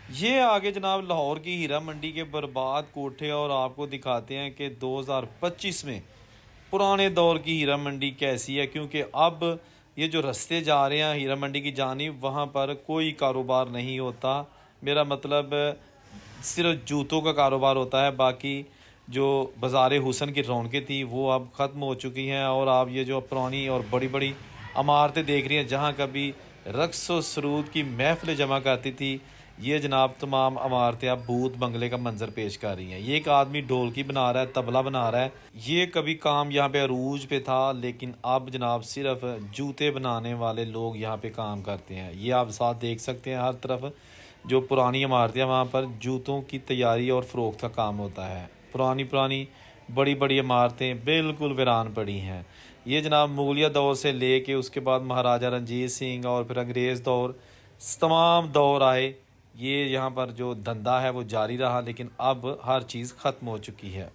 ये आगे जनाब लाहौर की हीरा मंडी के बर्बाद कोठे और आपको दिखाते हैं कि 2025 में पुराने दौर की हीरा मंडी कैसी है, क्योंकि अब ये जो रास्ते जा रहे हैं हीरा मंडी की जानिब, वहाँ पर कोई कारोबार नहीं होता। मेरा मतलब सिर्फ जूतों का कारोबार होता है। बाकी जो बाज़ार हुसन की रौनकें थी वो अब ख़त्म हो चुकी हैं। और आप ये जो पुरानी और बड़ी बड़ी इमारतें देख रही हैं जहाँ कभी रक्स व सरूद की महफ़िलें जमा करती थी, ये जनाब तमाम इमारतें अब भूत बंगले का मंजर पेश कर रही हैं। ये एक आदमी ढोलकी बना रहा है, तबला बना रहा है। ये कभी काम यहाँ पे अरूज पे था, लेकिन अब जनाब सिर्फ जूते बनाने वाले लोग यहाँ पे काम करते हैं। ये आप साथ देख सकते हैं, हर तरफ जो पुरानी इमारतें हैं वहाँ पर जूतों की तैयारी और फ़रोख्त का काम होता है। पुरानी पुरानी बड़ी बड़ी इमारतें बिल्कुल वीरान पड़ी हैं। ये जनाब मुगलिया दौर से ले के उसके बाद महाराजा रंजीत सिंह और फिर अंग्रेज़ दौर, तमाम दौर आए। ये यहाँ पर जो धंधा है वो जारी रहा, लेकिन अब हर चीज़ ख़त्म हो चुकी है।